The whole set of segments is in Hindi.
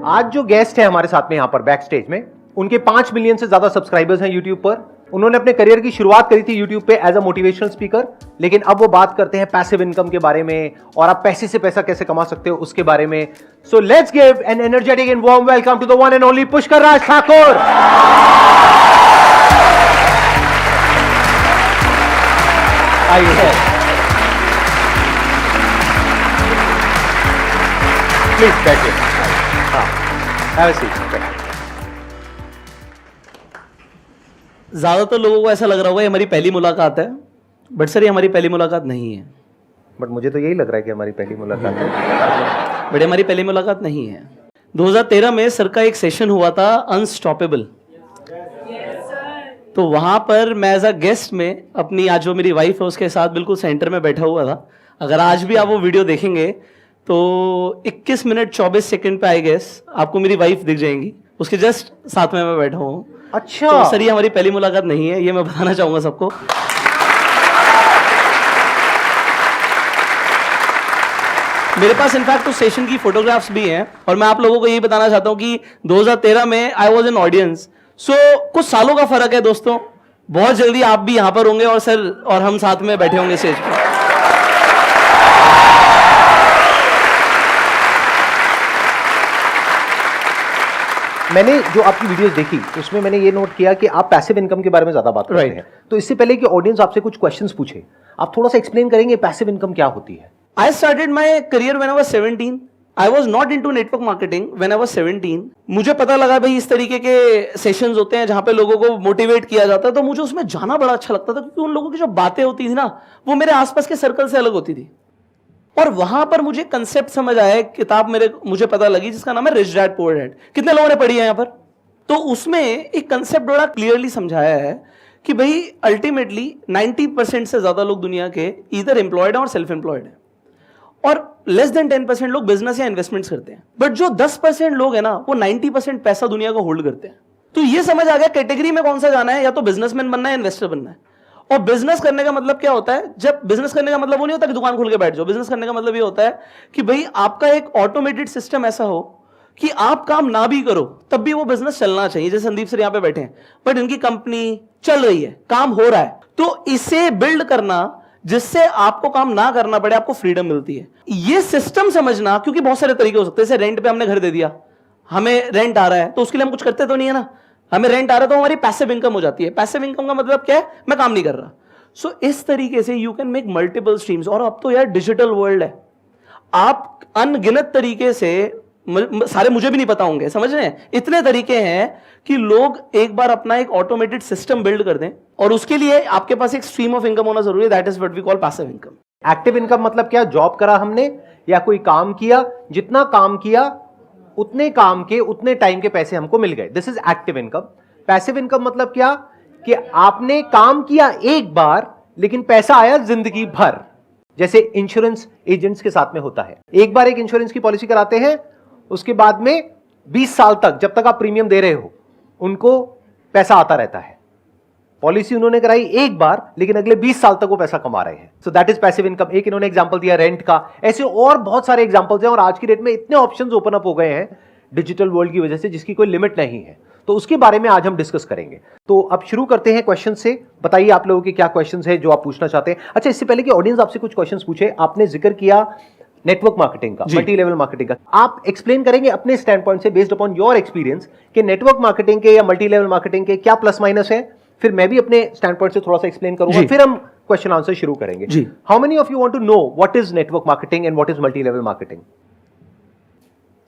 आज जो गेस्ट है हमारे साथ में यहाँ पर बैक स्टेज में, उनके 5 मिलियन से ज्यादा सब्सक्राइबर्स हैं यूट्यूब पर। उन्होंने अपने करियर की शुरुआत करी थी यूट्यूब पे एज अ मोटिवेशनल स्पीकर, लेकिन अब वो बात करते हैं पैसिव इनकम के बारे में और आप पैसे से पैसा कैसे कमा सकते हो उसके बारे में। So let's give an energetic and warm welcome to the one and only Pushkar Raj Thakur. आइए प्लीज बैठिए। Have a seat. ज्यादातर लोगों को ऐसा लग रहा होगा ये हमारी पहली मुलाकात है, बट सर ये हमारी पहली मुलाकात नहीं है। बट मुझे तो यही लग रहा है कि हमारी पहली मुलाकात है। बट हमारी पहली मुलाकात नहीं है। 2013 में सर का एक सेशन हुआ था अनस्टॉपेबल, तो वहां पर मैं एज अ गेस्ट में अपनी आज जो मेरी वाइफ है उसके साथ बिल्कुल सेंटर में बैठा हुआ था। अगर आज भी आप वो वीडियो देखेंगे तो 21 मिनट 24 सेकंड पे आई गेस आपको मेरी वाइफ दिख जाएंगी, उसके जस्ट साथ में मैं बैठा हूँ। अच्छा, तो सर ये हमारी पहली मुलाकात नहीं है, ये मैं बताना चाहूंगा सबको। मेरे पास इनफैक्ट उस सेशन की फोटोग्राफ्स भी हैं और मैं आप लोगों को यही बताना चाहता हूं कि 2013 में आई वाज एन ऑडियंस। सो कुछ सालों का फर्क है दोस्तों, बहुत जल्दी आप भी यहां पर होंगे और सर और हम साथ में बैठे होंगे स्टेज पर। मैंने जो आपकी वीडियोस देखी उसमें मैंने ये नोट किया कि आप पैसिव इनकम के बारे में ज्यादा बात करते हैं। तो इससे पहले कि ऑडियंस आपसे कुछ क्वेश्चंस पूछे, आप थोड़ा सा एक्सप्लेन करेंगे पैसिव इनकम क्या होती है? I started my career when I was 17. I was not into network marketing when I was 17. मुझे पता लगा भाई इस तरीके के सेशंस होते हैं जहां पे लोगों को मोटिवेट किया जाता है, तो मुझे उसमें जाना बड़ा अच्छा लगता था क्योंकि उन लोगों की जो बातें होती थी ना वो मेरे आसपास के सर्कल से अलग होती थी। और वहां पर मुझे कंसेप्ट समझ आया, किताब मुझे पता लगी जिसका नाम है रिच डैड पुअर डैड। कितने लोगों ने पढ़ी है यहाँ पर? तो उसमें एक कंसेप्ट बड़ा क्लियरली समझाया है कि भाई अल्टीमेटली 90% से ज्यादा लोग दुनिया के इधर एम्प्लॉयड हैं और सेल्फ एम्प्लॉयड हैं, और लेस देन 10% लोग बिजनेस या इन्वेस्टमेंट्स करते हैं। बट जो 10% लोग हैं ना वो 90% पैसा दुनिया का होल्ड करते हैं। तो ये समझ आ गया कैटेगरी में कौन सा जाना है, या तो बिजनेसमैन बनना है या इन्वेस्टर बनना है। और बिजनेस करने का मतलब क्या होता है? जब बिजनेस करने का मतलब वो नहीं होता कि दुकान खोल के बैठ जाओ। बिजनेस करने का मतलब ये होता है कि भाई आपका एक ऑटोमेटेड सिस्टम ऐसा हो कि आप काम ना भी करो तब भी वो बिजनेस चलना चाहिए। जैसे संदीप सर यहां पे बैठे हैं, बट इनकी कंपनी चल रही है, काम हो रहा है, तो इसे बिल्ड करना जिससे आपको काम ना करना पड़े, आपको फ्रीडम मिलती है। ये सिस्टम समझना, क्योंकि बहुत सारे तरीके हो सकते हैं। जैसे रेंट पे हमने घर दे दिया, हमें रेंट आ रहा है तो उसके लिए हम कुछ करते तो नहीं है ना, हमें रेंट आ रहा है तो हमारी पैसिव इनकम हो जाती है। पैसिव इनकम का मतलब क्या है? मैं काम नहीं कर रहा। सो इस तरीके से you can make multiple streams. और अब तो यार डिजिटल वर्ल्ड है, आप अनगिनत तरीके से, सारे मुझे भी नहीं पता होंगे, समझ रहे हैं, इतने तरीके हैं कि लोग एक बार अपना एक ऑटोमेटेड सिस्टम बिल्ड कर दें, और उसके लिए आपके पास एक स्ट्रीम ऑफ इनकम होना जरूरी है। That is what we call passive income. Active income मतलब क्या? जॉब करा हमने या कोई काम किया, जितना काम किया उतने काम के उतने टाइम के पैसे हमको मिल गए, this is active income. Passive income मतलब क्या? कि आपने काम किया एक बार लेकिन पैसा आया जिंदगी भर। जैसे इंश्योरेंस एजेंट्स के साथ में होता है, एक बार एक इंश्योरेंस की पॉलिसी कराते हैं, उसके बाद में 20 साल तक जब तक आप प्रीमियम दे रहे हो उनको पैसा आता रहता है। पॉलिसी उन्होंने कराई एक बार लेकिन अगले 20 साल तक वो पैसा कमा रहे हैं। So that is passive income. एक इन्होंने एग्जांपल दिया रेंट का, ऐसे और बहुत सारे एग्जांपल्स हैं। और आज की डेट में इतने ऑप्शंस ओपन अप हो गए हैं डिजिटल वर्ल्ड की वजह से जिसकी कोई लिमिट नहीं है। तो उसके बारे में आज हम डिस्कस करेंगे। तो अब शुरू करते हैं क्वेश्चन से। बताइए आप लोगों के क्या क्वेश्चंस हैं जो आप पूछना चाहते हैं। अच्छा, इससे पहले कि ऑडियंस आपसे कुछ क्वेश्चंस पूछे, आपने जिक्र किया नेटवर्क मार्केटिंग का, मल्टी लेवल मार्केटिंग का। आप एक्सप्लेन करेंगे अपने स्टैंड पॉइंट से, बेस्ड अपॉन योर एक्सपीरियंस, कि नेटवर्क मार्केटिंग के या मल्टी लेवल मार्केटिंग के क्या प्लस माइनस है। फिर मैं भी अपने स्टैंड पॉइंट से थोड़ा सा एक्सप्लेन करूंगा, फिर हम क्वेश्चन आंसर शुरू करेंगे। How many of you want to know what is network marketing and what is multi level marketing?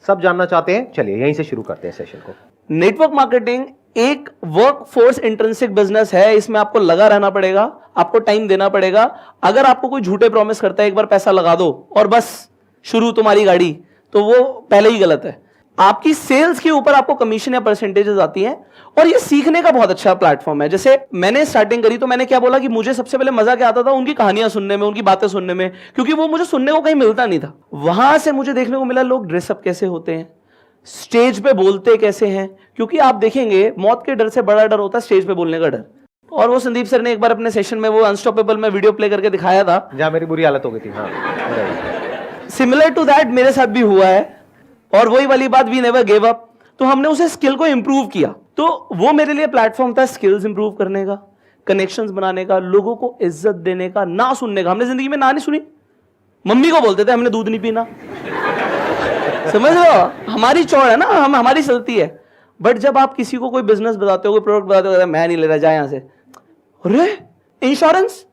सब जानना चाहते हैं? चलिए यहीं से शुरू करते हैं सेशन को। नेटवर्क मार्केटिंग एक वर्क फोर्स इंट्रिंसिक बिजनेस है। इसमें आपको लगा रहना पड़ेगा, आपको टाइम देना पड़ेगा। अगर आपको कोई झूठे प्रॉमिस करता है एक बार पैसा लगा दो और बस शुरू तुम्हारी गाड़ी, तो वो पहले ही गलत है। आपकी सेल्स के ऊपर आपको कमीशन या परसेंटेजेस आती हैं, और ये सीखने का बहुत अच्छा प्लेटफॉर्म है। जैसे मैंने स्टार्टिंग करी तो मैंने क्या बोला कि मुझे सबसे पहले मजा क्या आता था? उनकी कहानियां सुनने में, उनकी बातें सुनने में, क्योंकि वो मुझे सुनने को कहीं मिलता नहीं था। वहां से मुझे देखने को मिला लोग ड्रेसअप कैसे होते हैं, स्टेज पे बोलते कैसे हैं, क्योंकि आप देखेंगे मौत के डर से बड़ा डर होता है स्टेज पे बोलने का डर। और वो संदीप सर ने एक बार अपने सेशन में वो अनस्टॉपेबल में वीडियो प्ले करके दिखाया था, जहां मेरी बुरी हालत हो गई थी। हाँ, सिमिलर टू दैट मेरे साथ भी हुआ है। और वही वाली बात, वी नेवर गिव अप। तो हमने उसे स्किल को इंप्रूव किया। तो वो मेरे लिए प्लेटफॉर्म था स्किल्स इंप्रूव करने का, कनेक्शंस बनाने का, लोगों को इज्जत देने का, ना सुनने का। हमने जिंदगी में ना नहीं सुनी। मम्मी को बोलते थे हमने दूध नहीं पीना, समझ रहे हो, हमारी चौड़ है ना, हम हमारी चलती है। बट जब आप किसी को कोई बिजनेस बताते हो, कोई प्रोडक्ट बताते हो, मैं नहीं ले रहा, जा यहां से। अरे इंश्योरेंस,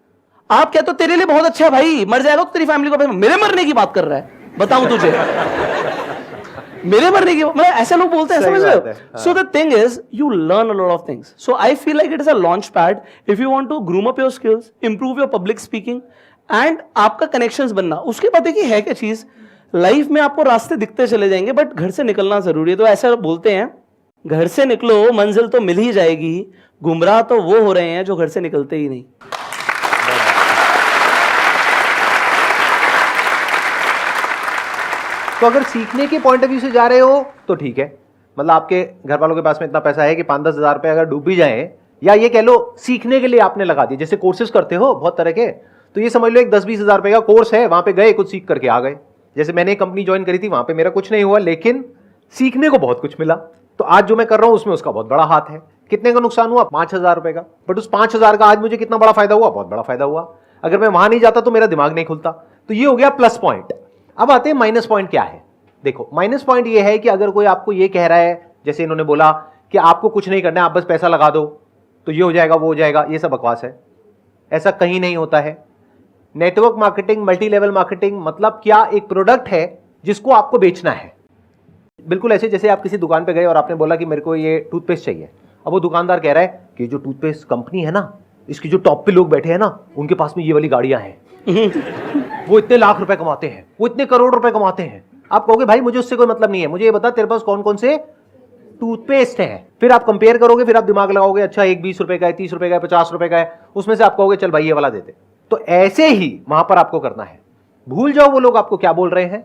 आप कहते हो तेरे लिए बहुत अच्छा है भाई, मर जाएगा तो तेरी फैमिली को, मेरे मरने की बात कर रहा है, बताऊं तुझे। मेरे मरने की, मतलब ऐसे लोग बोलते हैं, समझ रहे हो। So the thing is you learn a lot of things. So I feel like it is a launch pad if you want to groom up your skills, improve your public speaking and आपका कनेक्शंस बनना। उसके बाद देखिए है क्या चीज, लाइफ में आपको रास्ते दिखते चले जाएंगे, बट घर से निकलना जरूरी है। तो ऐसा बोलते हैं, घर से निकलो मंजिल तो मिल ही जाएगी, गुमराह तो वो हो रहे हैं जो घर से निकलते ही नहीं। तो अगर सीखने के पॉइंट ऑफ व्यू से जा रहे हो तो ठीक है, मतलब आपके घर वालों के पास में इतना पैसा है कि 5-10 हज़ार रुपए अगर डूब भी जाए, या ये कह लो सीखने के लिए आपने लगा दिया, जैसे कोर्सेज करते हो बहुत तरह के, तो ये समझ लो एक 10-20 हज़ार रुपए का कोर्स है, वहां पे गए कुछ सीख करके आ गए। जैसे मैंने एक कंपनी ज्वाइन करी थी, वहां पे मेरा कुछ नहीं हुआ, लेकिन सीखने को बहुत कुछ मिला। तो आज जो मैं कर रहा हूं उसमें उसका बहुत बड़ा हाथ है। कितने का नुकसान हुआ? 5,000 रुपए का, बट उस 5,000 का आज मुझे कितना बड़ा फायदा हुआ? बहुत बड़ा फायदा हुआ। अगर मैं वहां नहीं जाता तो मेरा दिमाग नहीं खुलता। तो ये हो गया प्लस पॉइंट। अब आते हैं माइनस पॉइंट क्या है। देखो माइनस पॉइंट ये है कि अगर कोई आपको ये कह रहा है, जैसे इन्होंने बोला कि आपको कुछ नहीं करना है, आप बस पैसा लगा दो तो ये हो जाएगा वो हो जाएगा, ये सब बकवास है। ऐसा कहीं नहीं होता है। Network marketing, multi level marketing मतलब क्या? एक प्रोडक्ट है जिसको आपको बेचना है। बिल्कुल ऐसे जैसे आप किसी दुकान पे गए और आपने बोला कि मेरे को ये टूथपेस्ट चाहिए। अब वो दुकानदार कह रहा है कि जो टूथपेस्ट कंपनी है ना, इसकी जो टॉप पे लोग बैठे हैं ना, उनके पास में ये वाली गाड़ियां हैं वो इतने लाख रुपए कमाते हैं, वो इतने करोड़ रुपए कमाते हैं। आप कहोगे भाई मुझे उससे कोई मतलब नहीं है, मुझे ये बता तेरे पास कौन कौन से टूथपेस्ट है। फिर आप कंपेयर करोगे, फिर आप दिमाग लगाओगे, अच्छा एक 20 रुपए का है, 30 रुपए का है, 50 रुपए का है, उसमें से आप कहोगे चल भाई ये वाला देते। तो ऐसे ही वहां पर आपको करना है। भूल जाओ वो लोग आपको क्या बोल रहे हैं,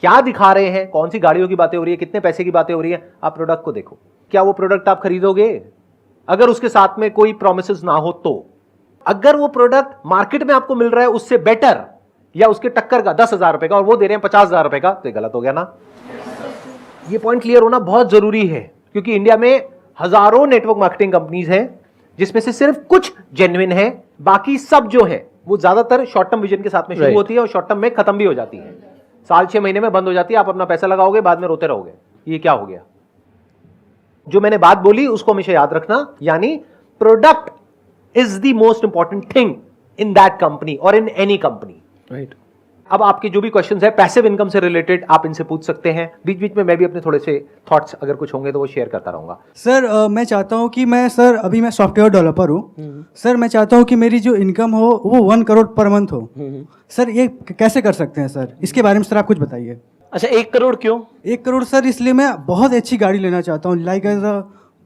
क्या दिखा रहे हैं, कौन सी गाड़ियों की बातें हो रही है, कितने पैसे की बातें हो रही है। आप प्रोडक्ट को देखो, क्या वो प्रोडक्ट आप खरीदोगे? अगर उसके साथ में कोई प्रोमिसेस ना हो तो। अगर वो प्रोडक्ट मार्केट में आपको मिल रहा है उससे बेटर या उसके टक्कर का 10,000 रुपए का और वो दे रहे हैं 50,000 रुपए का, तो ये गलत हो गया ना। ये पॉइंट क्लियर होना बहुत जरूरी है, क्योंकि इंडिया में हजारों नेटवर्क मार्केटिंग कंपनीज हैं जिसमें से सिर्फ कुछ जेन्युइन है, बाकी सब जो है वो ज्यादातर शॉर्ट टर्म विजन के साथ में शुरू होती है और शॉर्ट टर्म में खत्म भी हो जाती है। साल 6 महीने में बंद हो जाती है। आप अपना पैसा लगाओगे, बाद में रोते रहोगे ये क्या हो गया। जो मैंने बात बोली उसको हमेशा याद रखना, यानी product is the most important thing in that company और इन एनी कंपनी। राइट। अब आपके जो भी क्वेश्चंस है पैसिव इनकम से रिलेटेड आप इनसे पूछ सकते हैं। बीच बीच में मैं भी अपने थोड़े से थॉट्स अगर कुछ होंगे तो वो शेयर करता रहूंगा। सर मैं चाहता हूँ कि अभी मैं सॉफ्टवेयर डेवलपर हूँ सर। मैं चाहता हूँ कि मेरी जो इनकम हो वो 1 करोड़ पर मंथ हो। सर ये कैसे कर सकते हैं सर? इसके बारे में सर आप कुछ बताइए। अच्छा 1 करोड़ क्यों? 1 करोड़ सर इसलिए मैं बहुत अच्छी गाड़ी लेना चाहता हूँ, लाइक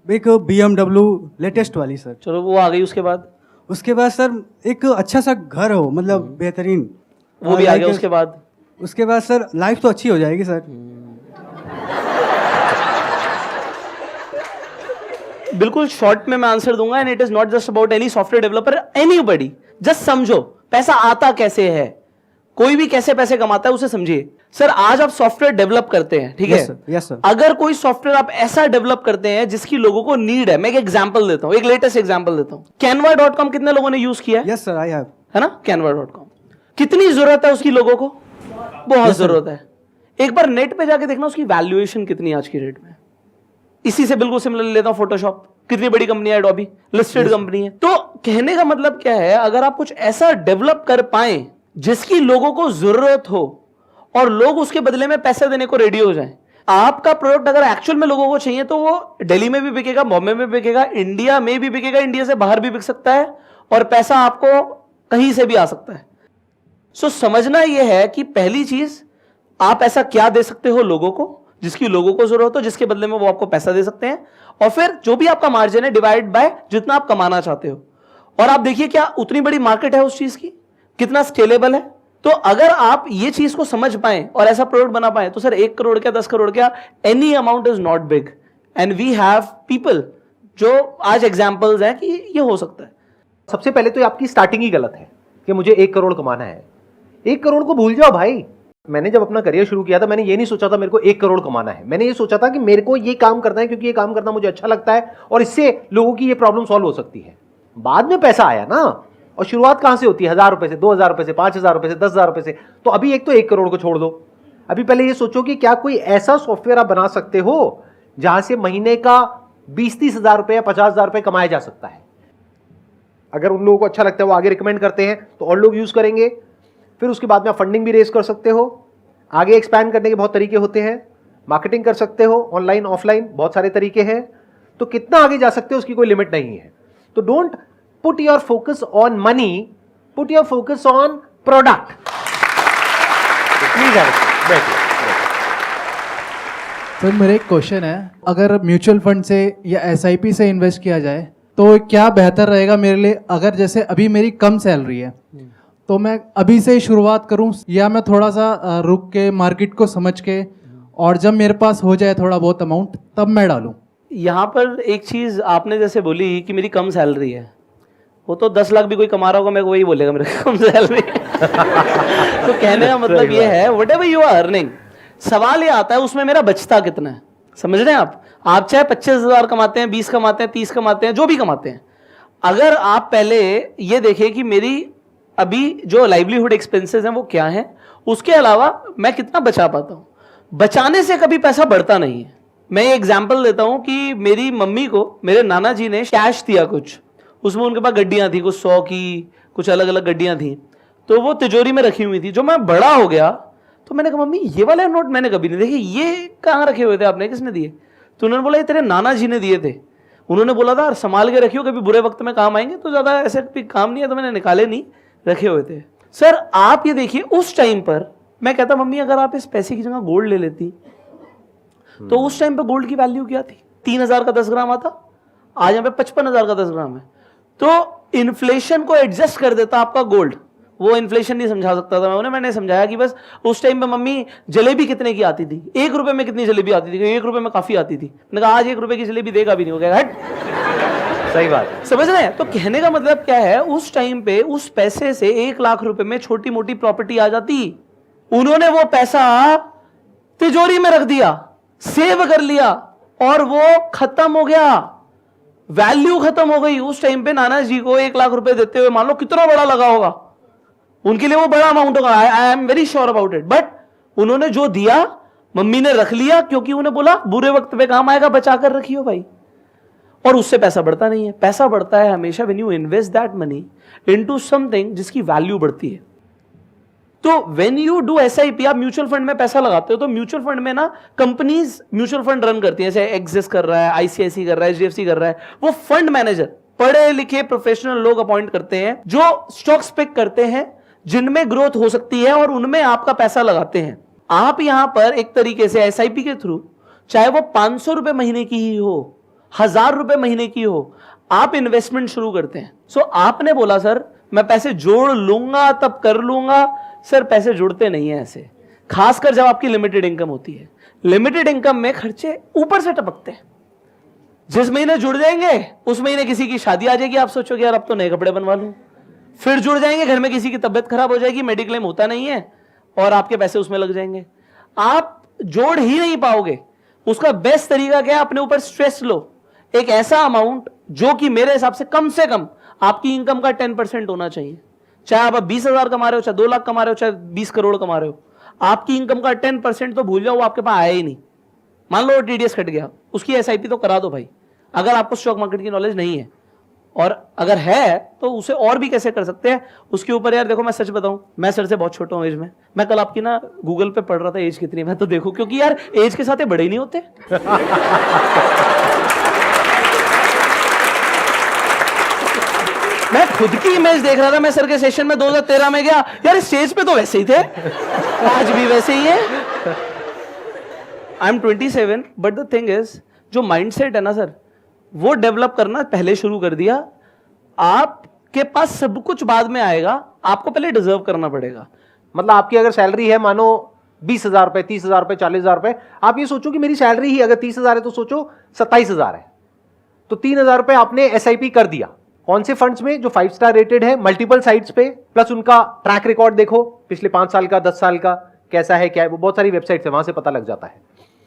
एक BMW लेटेस्ट वाली सर। चलो वो आ गई, उसके बाद? उसके बाद सर एक अच्छा सा घर हो, मतलब बेहतरीन, वो भी आ गया। उसके बाद? उसके बाद सर लाइफ तो अच्छी हो जाएगी सर। बिल्कुल शॉर्ट में मैं आंसर दूंगा, and it is not just about any software developer, anybody. Just समझो पैसा आता कैसे है, कोई भी कैसे पैसे कमाता है उसे समझिए। सर आज आप सॉफ्टवेयर डेवलप करते हैं, ठीक है? Yes sir. अगर कोई सॉफ्टवेयर आप ऐसा डेवलप करते हैं जिसकी लोगों को नीड है, मैं एक एग्जांपल देता हूं, एक लेटेस्ट एग्जांपल देता हूं। canva.com कितने लोगों ने यूज किया है? Yes sir I have. है ना? canva.com कितनी जरूरत है उसकी लोगों को? बहुत जरूरत है। एक बार नेट पे जाके देखना उसकी वैल्यूएशन कितनी आज की डेट में। इसी से बिल्कुल सिमिलर लेता हूं फोटोशॉप, कितनी बड़ी कंपनी है, एडोबी लिस्टेड कंपनी है। तो कहने का मतलब क्या है, अगर आप कुछ ऐसा डेवलप कर पाए जिसकी लोगों को जरूरत हो और लोग उसके बदले में पैसे देने को रेडी हो जाएं, आपका प्रोडक्ट अगर एक्चुअल में लोगों को चाहिए तो वो दिल्ली में भी बिकेगा, बॉम्बे में बिकेगा, इंडिया में भी बिकेगा, इंडिया से बाहर भी बिक सकता है, और पैसा आपको कहीं से भी आ सकता है। सो समझना यह है कि पहली चीज, आप ऐसा क्या दे सकते हो लोगों को जिसकी लोगों को जरूरत हो, जिसके बदले में वो आपको पैसा दे सकते हैं, और फिर जो भी आपका मार्जिन है डिवाइड बाय जितना आप कमाना चाहते हो। और आप देखिए क्या उतनी बड़ी मार्केट है उस चीज की, कितना स्केलेबल है। तो अगर आप ये चीज को समझ पाए और ऐसा प्रोडक्ट बना पाए तो सर 1 करोड़ क्या 10 करोड़ क्या, any amount is not big, and we have people जो आज एग्जांपल्स हैं कि ये हो सकता है। सबसे पहले तो आपकी स्टार्टिंग ही गलत है कि मुझे 1 करोड़ कमाना है। 1 करोड़ को भूल जाओ भाई, मैंने जब अपना करियर शुरू किया था, मैंने ये नहीं सोचा था मेरे को 1 करोड़ कमाना है। मैंने ये सोचा था कि मेरे को ये काम करना है, क्योंकि ये काम करना मुझे अच्छा लगता है और इससे लोगों की ये प्रॉब्लम सॉल्व हो सकती है। बाद में पैसा आया ना, और शुरुआत कहां से होती है? 1000 रुपए से, 2000 रुपए से, 5000 रुपए से, 10,000 रुपए से। तो अभी एक तो 1 करोड़ को छोड़ दो। अभी पहले ये सोचो कि क्या कोई ऐसा सॉफ्टवेयर आप बना सकते हो जहां से महीने का 20-30 हजार रुपए या 50,000 रुपए कमाया जा सकता है। अगर उन लोगों को अच्छा लगता है, वो आगे रिकमेंड करते हैं, तो और लोग यूज करेंगे। फिर उसके बाद में आप फंडिंग भी रेज कर सकते हो। आगे एक्सपैंड करने के बहुत तरीके होते हैं। मार्केटिंग कर सकते हो, ऑनलाइन ऑफलाइन बहुत सारे तरीके हैं। तो कितना आगे जा सकते हो उसकी कोई लिमिट नहीं है। तो don't put your focus on money, put your focus on product. Please बैठिए। सर मेरा एक क्वेश्चन है, अगर म्यूचुअल फंड से या एसआईपी से इन्वेस्ट किया जाए तो क्या बेहतर रहेगा मेरे लिए? अगर जैसे अभी मेरी कम सैलरी है तो मैं अभी से ही शुरुआत करूं, या मैं थोड़ा सा रुक के मार्केट को समझ के और जब मेरे पास हो जाए थोड़ा बहुत अमाउंट तब मैं डालूं? यहाँ पर एक चीज़ आपने जैसे बोली कि मेरी कम सैलरी है, वो तो 10 लाख भी कोई कमा रहा होगा मेरे को वही बोलेगा मेरे को कम सैलरी। तो कहने का मतलब ये है whatever you are earning, सवाल ये आता है उसमें मेरा बचता कितना है। समझ रहे हैं आप चाहे 25,000 कमाते हैं, 20 कमाते हैं, 30 कमाते हैं, जो भी कमाते हैं, अगर आप पहले ये देखें कि मेरी अभी जो लाइवलीहुड एक्सपेंसेस हैं वो क्या हैं, उसके अलावा मैं कितना बचा पाता हूँ। बचाने से कभी पैसा बढ़ता नहीं है। मैं ये एग्जाम्पल देता हूँ कि मेरी मम्मी को मेरे नाना जी ने कैश दिया कुछ, उसमें उनके पास गड्डियाँ थी, कुछ 100 की कुछ अलग अलग गड्डियाँ थी, तो वो तिजोरी में रखी हुई थी। जो मैं बड़ा हो गया तो मैंने कहा मम्मी ये वाले नोट मैंने कभी नहीं देखे, ये कहाँ रखे हुए थे आपने, किसने दिए? तो उन्होंने बोला ये तेरे नाना जी ने दिए थे, उन्होंने बोला था संभाल के रखियो कभी बुरे वक्त में काम आएंगे। तो ज़्यादा ऐसे काम नहीं है तो मैंने निकाले नहीं, रखे हुए थे। सर आप ये देखिए उस टाइम पर मैं कहता मम्मी अगर आप इस पैसे की जगह गोल्ड ले लेती, तो उस टाइम पर गोल्ड की वैल्यू क्या थी? 3,000 का 10 ग्राम आता, आज यहाँ पे 55,000 का 10 ग्राम है। तो इन्फ्लेशन को एडजस्ट कर देता आपका गोल्ड। वो इन्फ्लेशन नहीं समझा सकता था मैं उन्हें, मैंने समझाया कि बस उस टाइम पे मम्मी जलेबी कितने की आती थी, 1 रुपए में कितनी जलेबी आती थी? 1 रुपए में काफी आती थी। मैंने कहा आज 1 रुपए की जलेबी देगा भी नहीं, हो गया हट। सही बात, समझ रहे हैं? तो कहने का मतलब क्या है, उस टाइम पे उस पैसे से 1 लाख रुपए में छोटी मोटी प्रॉपर्टी आ जाती। उन्होंने वो पैसा तिजोरी में रख दिया, सेव कर लिया और वो खत्म हो गया, वैल्यू खत्म हो गई। उस टाइम पे नाना जी को 1 लाख रुपए देते हुए मान लो कितना बड़ा लगा होगा, उनके लिए वो बड़ा अमाउंट होगा, I am very sure about it. But उन्होंने जो दिया मम्मी ने रख लिया, क्योंकि उन्हें बोला बुरे वक्त पे काम आएगा, बचा कर रखियो भाई। और उससे पैसा बढ़ता नहीं है। पैसा बढ़ता है हमेशा when you invest that money into something जिसकी वैल्यू बढ़ती है। तो व्हेन यू डू एसआईपी, आप म्यूचुअल फंड में पैसा लगाते हो, तो म्यूचुअल फंड में ना कंपनीज म्यूचुअल फंड रन करती है, जैसे एक्सिस कर रहा है, आईसीआईसी कर रहा है, एचडीएफसी कर रहा है। वो फंड मैनेजर पढ़े लिखे प्रोफेशनल लोग अपॉइंट करते हैं जो स्टॉक्स पिक करते हैं जिनमें ग्रोथ हो सकती है और उनमें आपका पैसा लगाते हैं। आप यहां पर एक तरीके से एसआईपी के थ्रू, चाहे वो 500 रुपए महीने की ही हो, 1000 रुपए महीने की हो, आप इन्वेस्टमेंट शुरू करते हैं। सो आपने बोला सर मैं पैसे जोड़ लूंगा तब कर लूंगा, सर पैसे जुड़ते नहीं है ऐसे, खासकर जब आपकी लिमिटेड इनकम होती है। लिमिटेड इनकम में खर्चे ऊपर से टपकते हैं। जिस महीने जुड़ जाएंगे उस महीने किसी की शादी आ जाएगी, आप सोचोगे यार अब तो नए कपड़े बनवा लूं। फिर जुड़ जाएंगे, घर में किसी की तबियत खराब हो जाएगी, मेडिक्लेम होता नहीं है और आपके पैसे उसमें लग जाएंगे। आप जोड़ ही नहीं पाओगे। उसका बेस्ट तरीका क्या है, अपने ऊपर स्ट्रेस लो। एक ऐसा अमाउंट जो कि मेरे हिसाब से कम आपकी इनकम का 10% होना चाहिए। चाहे आप 20,000 कमा रहे हो, चाहे 2 लाख कमा रहे हो, चाहे 20 करोड़ कमा रहे हो, आपकी इनकम का 10% तो भूल जाओ, वो आपके पास आया ही नहीं। मान लो टीडीएस कट गया, उसकी एसआईपी तो करा दो भाई, अगर आपको स्टॉक मार्केट की नॉलेज नहीं है। और अगर है तो उसे और भी कैसे कर सकते हैं उसके ऊपर। यार देखो मैं सच बताऊं, मैं सर से बहुत छोटा हूं एज में। मैं कल आपकी ना गूगल पे पढ़ रहा था एज कितनी, मैं तो देखो, क्योंकि यार एज के साथ बड़े ही नहीं होते। मैं खुद की इमेज देख रहा था, मैं सर के सेशन में 2013 में गया, यार स्टेज पे तो वैसे ही थे, आज भी वैसे ही है। I am 27, but the thing is जो माइंडसेट है ना सर, वो डेवलप करना पहले शुरू कर दिया। आपके पास सब कुछ बाद में आएगा, आपको पहले डिजर्व करना पड़ेगा। मतलब आपकी अगर सैलरी है मानो 20,000 रुपए, 30,000 रुपए, 40,000 रुपए, आप ये सोचो कि मेरी सैलरी ही अगर 30,000 है तो सोचो 27,000 है, तो 3,000 रुपए आपने एसआईपी कर दिया। कौन से फंड्स में? जो 5 स्टार रेटेड है, मल्टीपल साइट्स पे, प्लस उनका ट्रैक रिकॉर्ड देखो पिछले 5 साल का, 10 साल का, कैसा है क्या है, वो बहुत सारी वेबसाइट्स है, वहां से पता लग जाता है।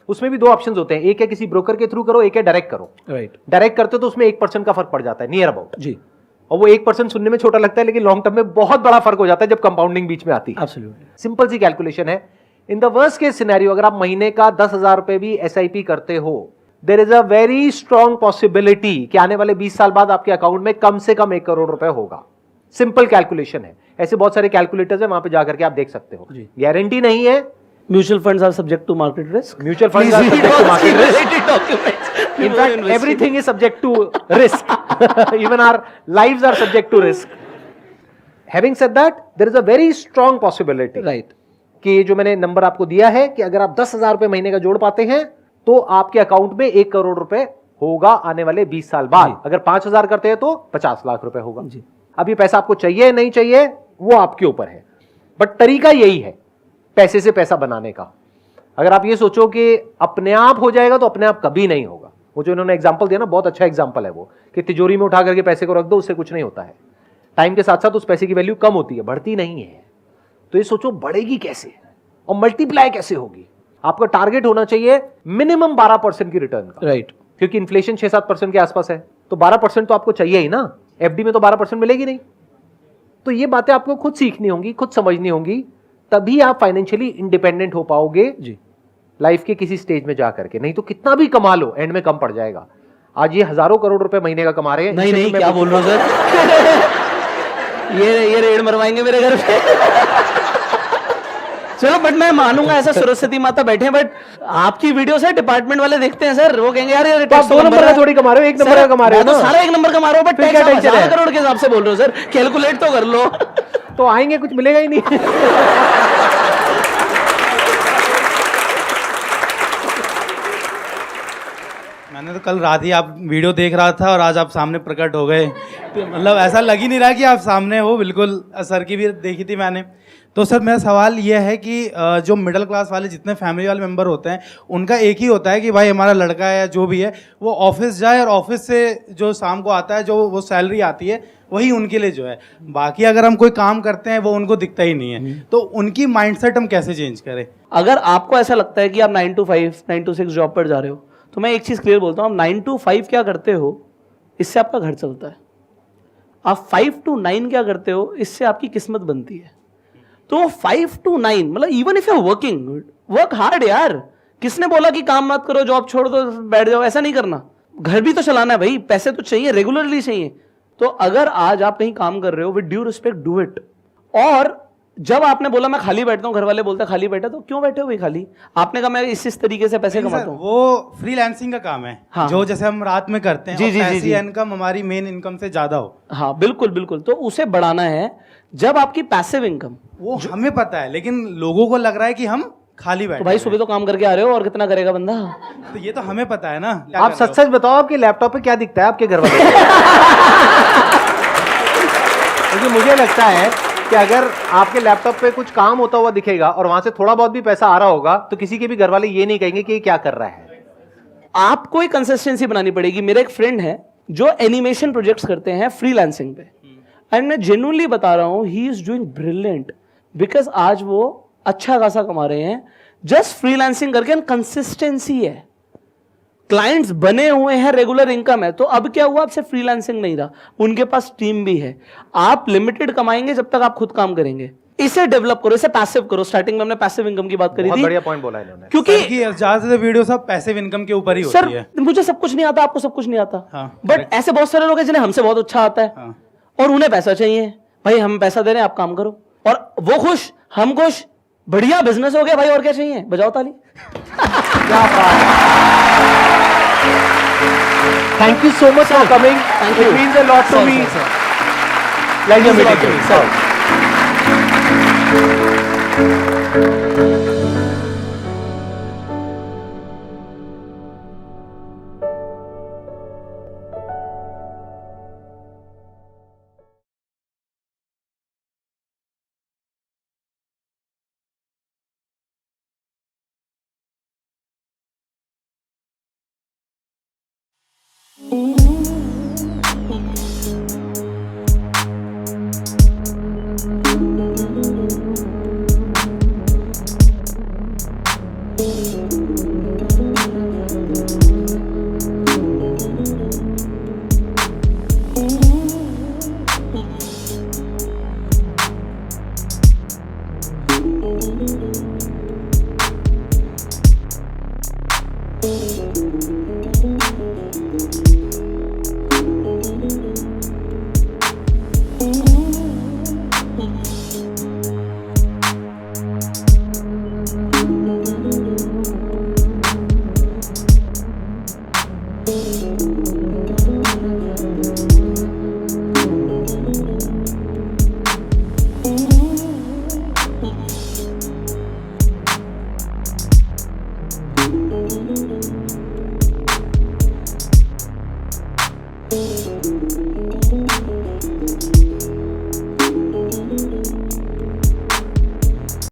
उसमें भी दो ऑप्शंस होते हैं, एक है किसी ब्रोकर के थ्रू करो, एक है डायरेक्ट करो। राइट, डायरेक्ट करते हो तो उसमें 1% का फर्क पड़ जाता है, नियर अबाउट जी, और वो 1% सुनने में छोटा लगता है, लेकिन लॉन्ग टर्म में बहुत बड़ा फर्क हो जाता है जब कंपाउंडिंग बीच में आती है। एब्सोल्युटली। सिंपल सी कैलकुलेशन है। In the worst case scenario, अगर आप महीने का 10,000 रुपए भी SIP करते हो, there is a very strong possibility कि आने वाले 20 साल बाद आपके अकाउंट में कम से कम 1 करोड़ रुपए होगा। सिंपल कैलकुलेशन है। ऐसे बहुत सारे कैलकुलेटर्स है, वहां पे जाकर के आप देख सकते हो। गारंटी नहीं है। Mutual funds are subject to market risk. Mutual funds are subject to market risk. In fact, everything is subject to risk. Even our lives are subject to risk. Having said that, there is a very strong possibility. Right, कि जो मैंने नंबर आपको दिया है कि अगर आप 10,000 रुपए महीने का जोड़ पाते हैं तो आपके अकाउंट में 1 करोड़ रुपए होगा आने वाले 20 साल बाद। अगर 5,000 करते हैं तो 50 लाख रुपए होगा। जी। अब ये पैसा आपको चाहिए नहीं चाहिए वो आपके ऊपर है, बट तरीका यही है पैसे से पैसा बनाने का। अगर आप ये सोचो कि अपने आप हो जाएगा तो अपने आप कभी नहीं होगा। वो जो इन्होंने एग्जांपल दिया ना, बहुत अच्छा एग्जांपल है वो, कि तिजोरी में उठा करके पैसे को रख दो, उससे कुछ नहीं होता है। टाइम के साथ साथ उस पैसे की वैल्यू कम होती है, बढ़ती नहीं है। तो ये सोचो बढ़ेगी कैसे और मल्टीप्लाई कैसे होगी। आपका टारगेट होना चाहिए मिनिमम 12% की रिटर्न का। राइट, क्योंकि इन्फ्लेशन 6-7% के आसपास है, तो 12% तो आपको चाहिए ही ना। FD में तो 12% मिलेगी नहीं। तो ये बातें आपको खुद सीखनी होंगी, खुद समझनी होंगी, तभी आप फाइनेंशियली इंडिपेंडेंट हो पाओगे जी, लाइफ के किसी स्टेज में जाकर के। नहीं तो कितना भी कमा लो, एंड में कम पड़ जाएगा। आज ये हजारों करोड़ रुपए महीने का कमा रहे हैं। नहीं इससे नहीं, तो मैं क्या बोल रहे हो सर? ये रेड मरवाएंगे मेरे घर पे। चलो, बट मैं मानूंगा ऐसा सरस्वती माता बैठे हैं, बट आपकी वीडियो से डिपार्टमेंट वाले देखते हैं सर, वो कहेंगे यार ये तो आप 2 नंबर का थोड़ी कमा रहे हो, 1 नंबर का कमा रहे हो तो ना। सारा 1 नंबर कमा रहे हो, बट फिर क्या टैक्स टेंशन है? 1000 करोड़ के हिसाब से बोल रहे हो सर, कैलकुलेट तो कर लो। तो आएंगे, कुछ मिलेगा ही नहीं। मैंने तो कल रात ही आप वीडियो देख रहा था और आज आप सामने प्रकट हो गए, तो मतलब ऐसा लग ही नहीं रहा कि आप सामने हो। बिल्कुल सर की भी देखी थी मैंने। तो सर मेरा सवाल ये है कि जो मिडिल क्लास वाले जितने फैमिली वाले मेंबर होते हैं, उनका एक ही होता है कि भाई हमारा लड़का है या जो भी है वो ऑफिस जाए और ऑफिस से जो शाम को आता है, जो वो सैलरी आती है वही उनके लिए जो है। बाकी अगर हम कोई काम करते हैं वो उनको दिखता ही नहीं है। तो उनकी माइंडसेट हम कैसे चेंज करें? अगर आपको ऐसा लगता है कि आप 9 to 5, 9 to 6 जॉब पर जा रहे हो, तो मैं एक चीज क्लियर बोलता हूँ, आप 9 to 5 क्या करते हो, इससे आपका घर चलता है। आप 5 to 9 क्या करते हो, इससे आपकी किस्मत बनती है। तो 5 to 9 मतलब even if you are working, work hard यार। किसने बोला कि काम मत करो, जॉब छोड़ दो, बैठ जाओ? ऐसा नहीं करना। घर भी तो चलाना है भाई, पैसे तो चाहिए, रेगुलरली चाहिए। तो अगर आज आप कहीं काम कर रहे हो, with due respect do it. और जब आपने बोला मैं खाली बैठता हूं, घर वाले बोलते खाली बैठा, तो क्यों बैठे हो भाई खाली? आपने कहा मैं इस तरीके से पैसे नहीं कमाता सर, हूं। वो फ्रीलांसिंग का काम है। हाँ। जो जैसे हम रात में करते हैं, जी, और जी, जी, पैसिव जी। इनकम हमारी मेन इनकम से ज्यादा हो। हाँ बिल्कुल बिल्कुल, तो उसे बढ़ाना है। जब आपकी पैसिव इनकम, वो हमें पता है, लेकिन लोगों को लग रहा है कि हम खाली बैठे तो भाई हैं। सुबह तो काम करके आ रहे हो, और कितना करेगा बंदा? तो ये तो हमें पता है ना। क्या आप कर रहे सच सच बताओ, आपके लैपटॉप पे क्या दिखता है आपके घर वाले? क्योंकि मुझे लगता है कि अगर आपके लैपटॉप पे कुछ काम होता हुआ दिखेगा और वहां से थोड़ा बहुत भी पैसा आ रहा होगा, तो किसी के भी घर वाले ये नहीं कहेंगे कि ये क्या कर रहा है। आपको एक कंसिस्टेंसी बनानी पड़ेगी। मेरा एक फ्रेंड है जो एनिमेशन प्रोजेक्ट्स करते हैं फ्रीलांसिंग पे, एंड मैं जेन्युइनली बता रहा हूं, he is doing brilliant, because आज वो अच्छा खासा कमा रहे हैं जस्ट फ्रीलांसिंग करके। कंसिस्टेंसी है, क्लाइंट्स बने हुए हैं, रेगुलर इनकम है। तो अब क्या हुआ, अब सिर्फ फ्रीलांसिंग नहीं रहा, उनके पास टीम भी है। आप लिमिटेड कमाएंगे जब तक आप खुद काम करेंगे। इसे डेवलप करो, इसे पैसिव करो। स्टार्टिंग में हमने पैसिव इनकम की बात करी बहुत थी, बढ़िया पॉइंट बोला इन्होंने। क्योंकि हो? ज्यादातर वीडियो सब पैसिव इनकम के ऊपर ही सर होती है। मुझे सब कुछ नहीं आता, आपको सब कुछ नहीं आता, हाँ, बट ऐसे बहुत सारे लोग हैं जिन्हें हमसे बहुत अच्छा आता है, हाँ। और उन्हें पैसा चाहिए। भाई हम पैसा दे रहे हैं, आप काम करो, और वो खुश, हम खुश, बढ़िया बिजनेस हो गया भाई। और क्या चाहिए? बजाओ ताली। क्या बात है। Thank you so much for coming. Thank It you. means a lot to Sir, me. sir, sir. Pleasure Means a lot meeting to you. me, sir. Thank you.